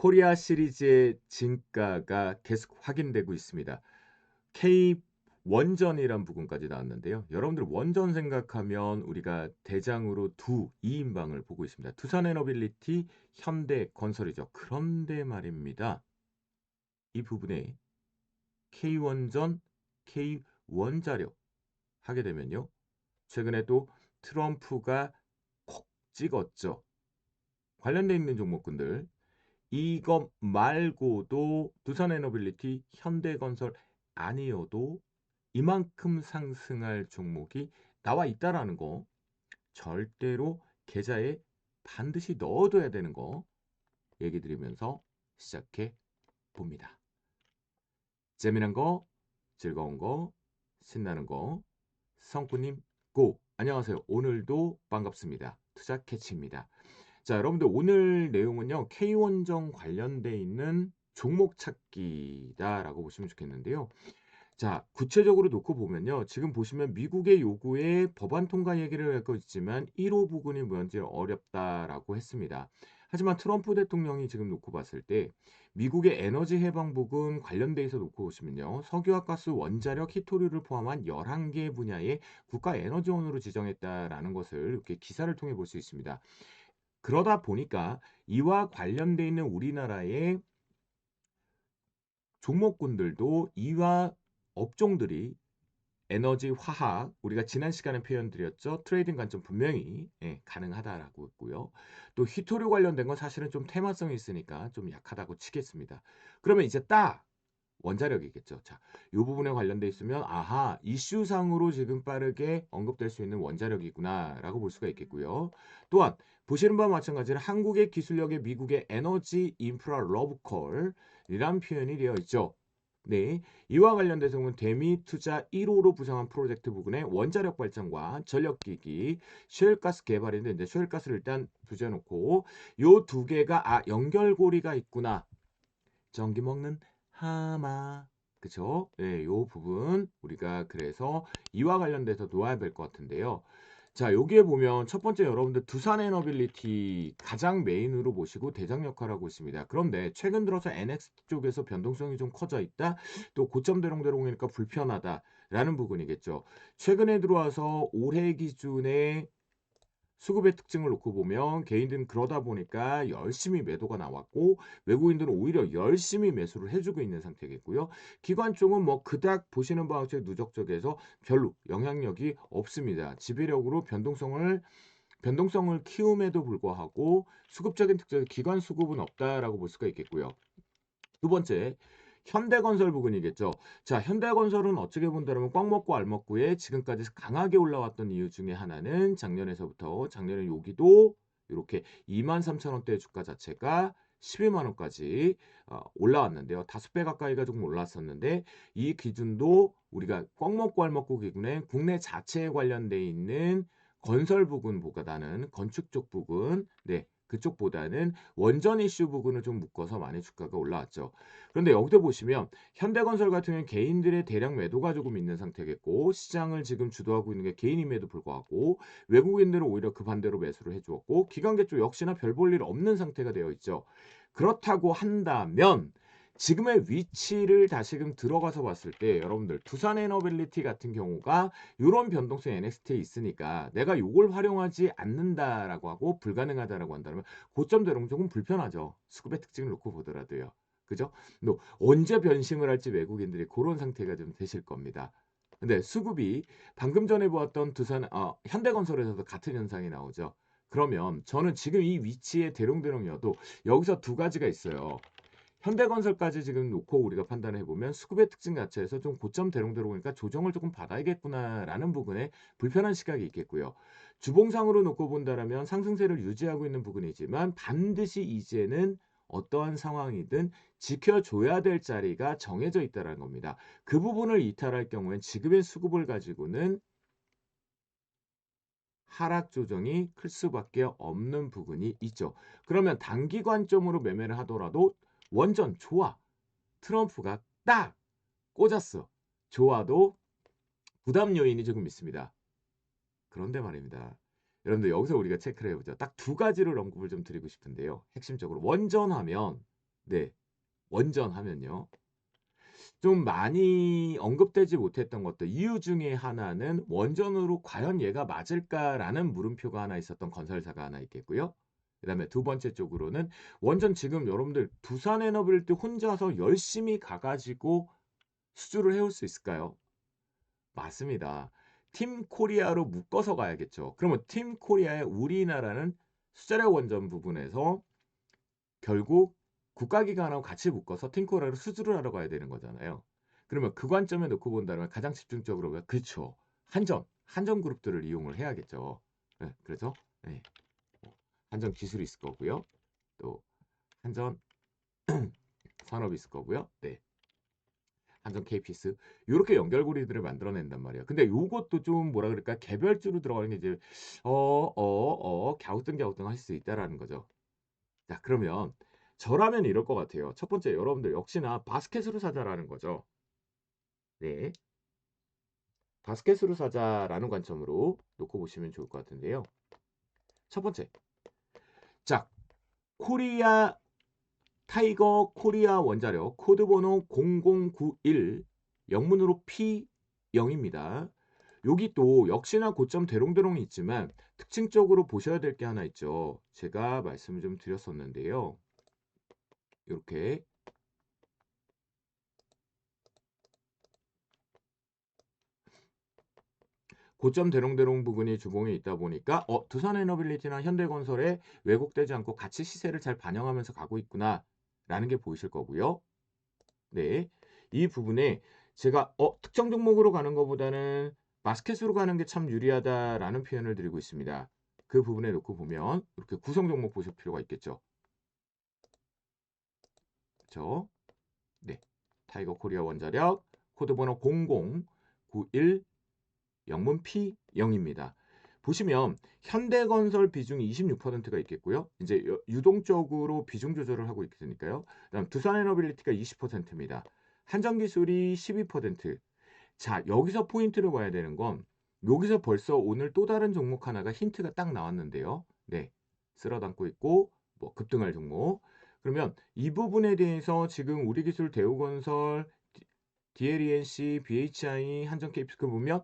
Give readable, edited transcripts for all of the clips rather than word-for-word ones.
코리아 시리즈의 진가가 계속 확인되고 있습니다. K 원전이란 부분까지 나왔는데요. 여러분들 원전 생각하면 우리가 대장으로 두 2인방을 보고 있습니다. 두산에너빌리티, 현대건설이죠. 그런데 말입니다. 이 부분에 K원전, K원자력 하게 되면요. 최근에 또 트럼프가 콕 찍었죠. 관련돼 있는 종목군들 이것 말고도 두산에너빌리티, 현대건설 아니어도 이만큼 상승할 종목이 나와 있다라는 거 절대로 계좌에 반드시 넣어둬야 되는 거 얘기 드리면서 시작해 봅니다. 재미난 거, 즐거운 거, 신나는 거, 성꾸님 고! 안녕하세요. 오늘도 반갑습니다. 투자 캐치입니다. 자, 여러분들 오늘 내용은요. K원전 관련돼 있는 종목 찾기다라고 보시면 좋겠는데요. 자, 구체적으로 놓고 보면요. 지금 보시면 미국의 요구에 법안 통과 얘기를 하고 있지만 1호 부분이 뭔지 어렵다라고 했습니다. 하지만 트럼프 대통령이 지금 놓고 봤을 때 미국의 에너지 해방 부분 관련돼 있어 놓고 보시면요. 석유와 가스, 원자력, 히토류를 포함한 11개 분야의 국가 에너지원으로 지정했다라는 것을 이렇게 기사를 통해 볼 수 있습니다. 그러다 보니까 이와 관련돼 있는 우리나라의 종목군들도 이와 업종들이 에너지, 화학, 우리가 지난 시간에 표현 드렸죠. 트레이딩 관점 분명히 가능하다라고 했고요. 또 히토류 관련된 건 사실은 좀 테마성이 있으니까 좀 약하다고 치겠습니다. 그러면 이제 딱 원자력이겠죠. 자, 이 부분에 관련돼 있으면 아하, 이슈상으로 지금 빠르게 언급될 수 있는 원자력이구나라고 볼 수가 있겠고요. 또한 보시는 바와 마찬가지로 한국의 기술력에 미국의 에너지 인프라 러브콜이란 표현이 되어 있죠. 네, 이와 관련돼서 보면 대미 투자 1호로 부상한 프로젝트 부근의 원자력 발전과 전력기기, 셰일가스 개발인데 이제 셰일가스를 일단 두제놓고 요 두 개가 연결고리가 있구나. 전기 먹는 하마. 그쵸? 네, 요 부분 우리가 그래서 이와 관련돼서 놓아야 될 것 같은데요. 자, 여기에 보면 첫 번째 여러분들 두산에너빌리티 가장 메인으로 보시고 대장 역할을 하고 있습니다. 그런데 최근 들어서 NX 쪽에서 변동성이 좀 커져 있다. 또 고점 대롱대롱이니까 불편하다라는 부분이겠죠. 최근에 들어와서 올해 기준에 수급의 특징을 놓고 보면 개인들은 그러다 보니까 열심히 매도가 나왔고 외국인들은 오히려 열심히 매수를 해주고 있는 상태겠고요. 기관 쪽은 뭐 그닥 보시는 바와 같이 누적적에서 별로 영향력이 없습니다. 지배력으로 변동성을 키움에도 불구하고 수급적인 특징 기관 수급은 없다라고 볼 수가 있겠고요. 두 번째, 현대건설 부분이겠죠. 자, 현대건설은 어떻게 본다면 꽉 먹고 알 먹고에 지금까지 강하게 올라왔던 이유 중에 하나는 작년에서부터 작년에 여기도 이렇게 23,000원대 주가 자체가 12만 원까지 올라왔는데요. 5배 가까이가 조금 올랐었는데 이 기준도 우리가 꽉 먹고 알 먹고 기준에 국내 자체에 관련돼 있는 건설 부분보다는 건축 쪽 부분, 네, 그쪽보다는 원전 이슈 부분을 좀 묶어서 많이 주가가 올라왔죠. 그런데 여기도 보시면 현대건설 같은 경우는 개인들의 대량 매도가 조금 있는 상태겠고 시장을 지금 주도하고 있는 게 개인임에도 불구하고 외국인들은 오히려 그 반대로 매수를 해주었고 기관계 쪽 역시나 별 볼 일 없는 상태가 되어 있죠. 그렇다고 한다면 지금의 위치를 다시금 들어가서 봤을 때 여러분들 두산에너빌리티 같은 경우가 이런 변동성 NXT에 있으니까 내가 이걸 활용하지 않는다라고 하고 불가능하다라고 한다면 고점대로는 조금 불편하죠. 수급의 특징을 놓고 보더라도요. 그죠? 또 언제 변심을 할지 외국인들이 그런 상태가 좀 되실 겁니다. 근데 수급이 방금 전에 보았던 현대건설에서도 같은 현상이 나오죠. 그러면 저는 지금 이 위치에 대롱대롱이어도 여기서 두 가지가 있어요. 현대건설까지 지금 놓고 우리가 판단해 보면 수급의 특징 자체에서 좀 고점 대롱대롱이니까 조정을 조금 받아야겠구나라는 부분에 불편한 시각이 있겠고요. 주봉상으로 놓고 본다라면 상승세를 유지하고 있는 부분이지만 반드시 이제는 어떠한 상황이든 지켜줘야 될 자리가 정해져 있다는 겁니다. 그 부분을 이탈할 경우엔 지금의 수급을 가지고는 하락 조정이 클 수밖에 없는 부분이 있죠. 그러면 단기 관점으로 매매를 하더라도 원전 좋아. 트럼프가 딱 꽂았어. 좋아도 부담 요인이 조금 있습니다. 그런데 말입니다. 여러분들 여기서 우리가 체크를 해보죠. 딱 두 가지를 언급을 좀 드리고 싶은데요. 핵심적으로 원전하면 네. 원전 하면요. 좀 많이 언급되지 못했던 것들 이유 중에 하나는 '원전으로 과연 얘가 맞을까?'라는 물음표가 하나 있었던 건설사가 하나 있겠고요. 그다음에 두 번째 쪽으로는 원전 지금 여러분들 두산에너빌리티 혼자서 열심히 가 가지고 수주를 해올 수 있을까요? 맞습니다. 팀 코리아로 묶어서 가야겠죠. 그러면 팀 코리아의 우리나라는 수자력 원전 부분에서 결국 국가기관하고 같이 묶어서 팀코리아로 수주를 하러 가야 되는 거잖아요. 그러면 그 관점에 놓고 본다면 가장 집중적으로 그렇죠. 한전 그룹들을 이용을 해야겠죠. 네, 그래서 네, 한전 기술이 있을 거고요. 또 한전 산업이 있을 거고요. 네. 한전 KPS 요렇게 연결고리들을 만들어낸단 말이에요. 근데 요것도 좀 뭐라 그럴까 개별주로 들어가는 게 이제 갸우뚱갸우뚱 할 수 있다라는 거죠. 자, 그러면 저라면 이럴 것 같아요. 첫 번째 여러분들 역시나 바스켓으로 사자라는 거죠. 네. 바스켓으로 사자라는 관점으로 놓고 보시면 좋을 것 같은데요. 첫 번째. 자, 코리아 타이거 코리아 원자력 코드번호 0091 영문으로 P0입니다. 여기 또 역시나 고점 대롱대롱이 있지만 특징적으로 보셔야 될 게 하나 있죠. 제가 말씀을 좀 드렸었는데요. 이렇게 고점 대롱대롱 부근이 주봉에 있다 보니까 두산에너빌리티나 현대건설에 왜곡되지 않고 같이 시세를 잘 반영하면서 가고 있구나라는 게 보이실 거고요. 네. 이 부분에 제가 특정 종목으로 가는 것보다는 바스켓으로 가는 게 참 유리하다라는 표현을 드리고 있습니다. 그 부분에 놓고 보면 이렇게 구성 종목 보실 필요가 있겠죠. 그렇죠? 네. 타이거 코리아 원자력 코드 번호 0091 영문 P0입니다. 보시면 현대건설 비중이 26%가 있겠고요. 이제 유동적으로 비중 조절을 하고 있으니까요. 그다음 두산에너빌리티가 20%입니다. 한전기술이 12%. 자, 여기서 포인트를 봐야 되는 건 여기서 벌써 오늘 또 다른 종목 하나가 힌트가 딱 나왔는데요. 네. 쓸어담고 있고 뭐 급등할 종목. 그러면 이 부분에 대해서 지금 우리기술 대우건설 DLENC, BHI, 한전 KPS크 보면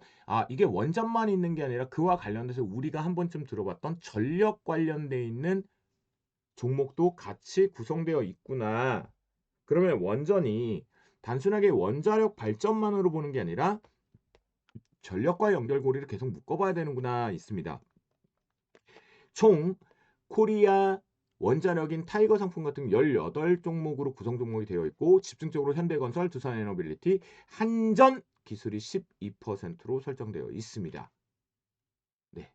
이게 원전만 있는 게 아니라 그와 관련돼서 우리가 한 번쯤 들어봤던 전력 관련돼 있는 종목도 같이 구성되어 있구나. 그러면 원전이 단순하게 원자력 발전만으로 보는 게 아니라 전력과 연결고리를 계속 묶어봐야 되는구나 있습니다. 총 코리아 원자력인 타이거 상품 같은 18종목으로 구성 종목이 되어 있고 집중적으로 현대건설, 두산에너빌리티, 한전 기술이 12%로 설정되어 있습니다. 네.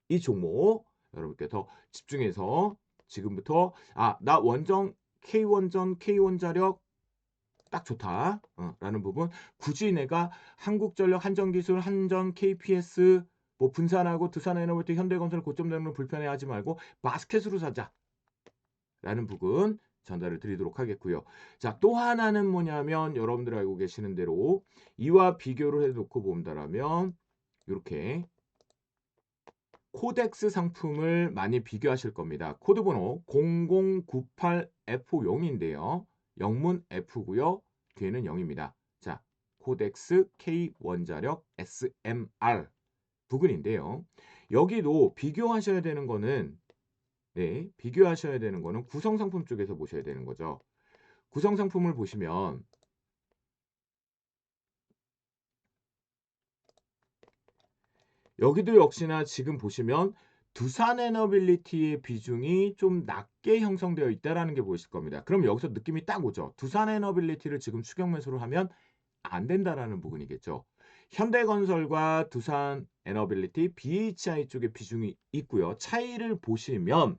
이 종목 여러분께 더 집중해서 지금부터 나 원정 K원전, K원자력 딱 좋다. 라는 부분. 굳이 내가 한국전력, 한전기술, 한전, KPS 뭐 분산하고 두산에너빌리티, 현대건설 고점 되는 걸 불편해하지 말고 바스켓으로 사자. 라는 부분 전달을 드리도록 하겠고요. 자, 또 하나는 뭐냐면 여러분들 알고 계시는 대로 이와 비교를 해놓고 본다라면 이렇게 코덱스 상품을 많이 비교하실 겁니다. 코드번호 0098F0인데요. 영문 F고요. 뒤에는 0입니다. 자, 코덱스 K 원자력 SMR 부근인데요. 여기도 비교하셔야 되는 거는 비교하셔야 되는 거는 구성 상품 쪽에서 보셔야 되는 거죠. 구성 상품을 보시면 여기도 역시나 지금 보시면 두산에너빌리티의 비중이 좀 낮게 형성되어 있다는 게 보이실 겁니다. 그럼 여기서 느낌이 딱 오죠. 두산에너빌리티를 지금 추격 매수를 하면 안 된다라는 부분이겠죠. 현대건설과 두산에너빌리티, BHI 쪽의 비중이 있고요. 차이를 보시면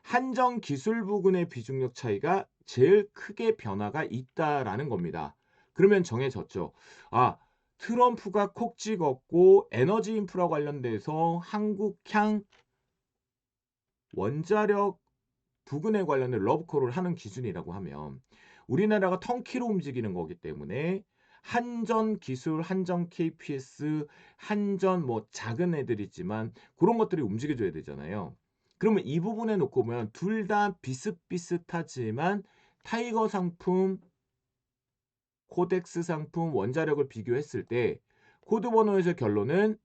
한정 기술 부근의 비중력 차이가 제일 크게 변화가 있다라는 겁니다. 그러면 정해졌죠. 트럼프가 콕 찍었고 에너지 인프라 관련돼서 한국향 원자력 부근에 관련된 러브콜을 하는 기준이라고 하면 우리나라가 턴키로 움직이는 거기 때문에 한전 기술, 한전 KPS, 한전 뭐 작은 애들이지만 그런 것들이 움직여줘야 되잖아요. 그러면 이 부분에 놓고 보면 둘 다 비슷비슷하지만 타이거 상품, 코덱스 상품 원자력을 비교했을 때 코드 번호에서 결론은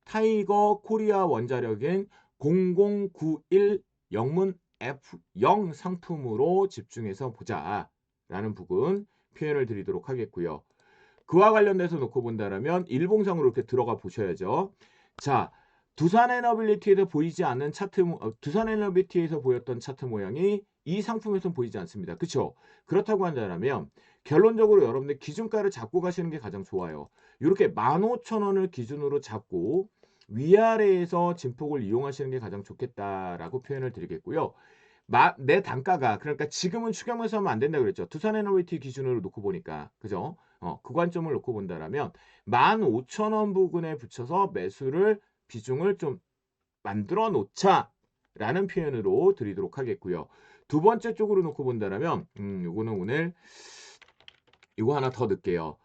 타이거 코리아 원자력인 0091 영문 F0 상품으로 집중해서 보자 라는 부분 표현을 드리도록 하겠고요. 그와 관련돼서 놓고 본다면 일봉상으로 이렇게 들어가 보셔야죠. 자, 두산 에너빌리티에서 보이지 않는 차트, 두산 에너빌리티에서 보였던 차트 모양이 이 상품에서는 보이지 않습니다. 그렇죠? 그렇다고 한다면 결론적으로 여러분들 기준가를 잡고 가시는 게 가장 좋아요. 이렇게 15,000원을 기준으로 잡고 위아래에서 진폭을 이용하시는 게 가장 좋겠다라고 표현을 드리겠고요. 내 단가가 그러니까 지금은 추경에서 하면 안 된다 그랬죠. 두산 에너빌리티 기준으로 놓고 보니까 그죠? 그 관점을 놓고 본다면 15,000원 부근에 붙여서 매수를 비중을 좀 만들어 놓자라는 표현으로 드리도록 하겠고요. 두 번째 쪽으로 놓고 본다면 요거는 오늘 이거 하나 더 넣을게요.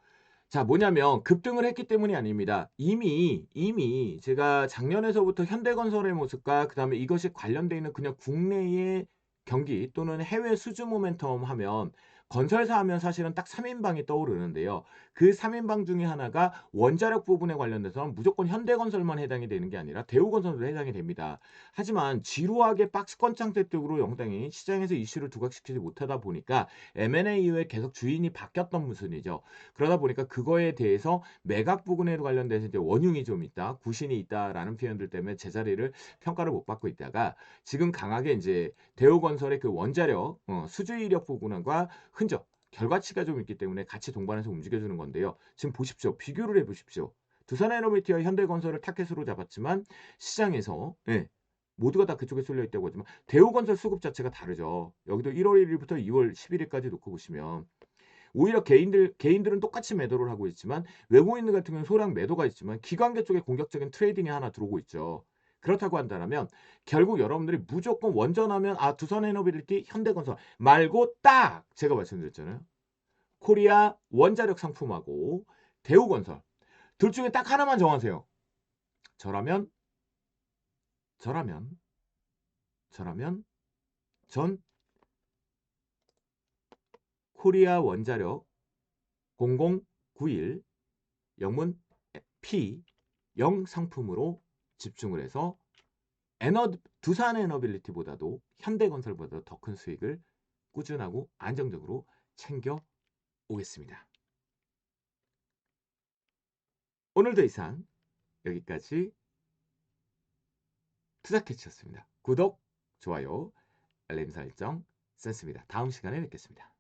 자, 뭐냐면 급등을 했기 때문이 아닙니다. 이미 제가 작년에서부터 현대건설의 모습과 그다음에 이것이 관련되어 있는 그냥 국내의 경기 또는 해외 수주 모멘텀 하면 건설사 하면 사실은 딱 3인방이 떠오르는데요. 그 3인방 중에 하나가 원자력 부분에 관련돼서 무조건 현대건설만 해당이 되는 게 아니라 대우건설도 해당이 됩니다. 하지만 지루하게 박스권 상태 쪽으로 영당이 시장에서 이슈를 두각시키지 못하다 보니까 M&A 이후에 계속 주인이 바뀌었던 모습이죠. 그러다 보니까 그거에 대해서 매각 부분에 관련돼서 이제 원흉이 좀 있다, 구신이 있다라는 표현들 때문에 제자리를 평가를 못 받고 있다가 지금 강하게 이제 대우건설의 그 원자력 수주이력 부분과 흔적, 결과치가 좀 있기 때문에 같이 동반해서 움직여주는 건데요. 지금 보십시오. 비교를 해보십시오. 두산에너비티와 현대건설을 타켓으로 잡았지만 시장에서 모두가 다 그쪽에 쏠려 있다고 하지만 대우건설 수급 자체가 다르죠. 여기도 1월 1일부터 2월 11일까지 놓고 보시면 오히려 개인들은 똑같이 매도를 하고 있지만 외국인들 같은 경우는 소량 매도가 있지만 기관계 쪽에 공격적인 트레이딩이 하나 들어오고 있죠. 그렇다고 한다면 결국 여러분들이 무조건 원전하면 두산에너빌리티, 현대건설 말고 딱 제가 말씀드렸잖아요. 코리아 원자력 상품하고 대우건설 둘 중에 딱 하나만 정하세요. 저라면 전 코리아 원자력 0091 영문 P 0 상품으로 집중을 해서 두산 에너빌리티보다도 현대건설보다 더 큰 수익을 꾸준하고 안정적으로 챙겨 오겠습니다. 오늘도 이상 여기까지 투자캐치였습니다. 구독, 좋아요, 알림 설정 센스입니다. 다음 시간에 뵙겠습니다.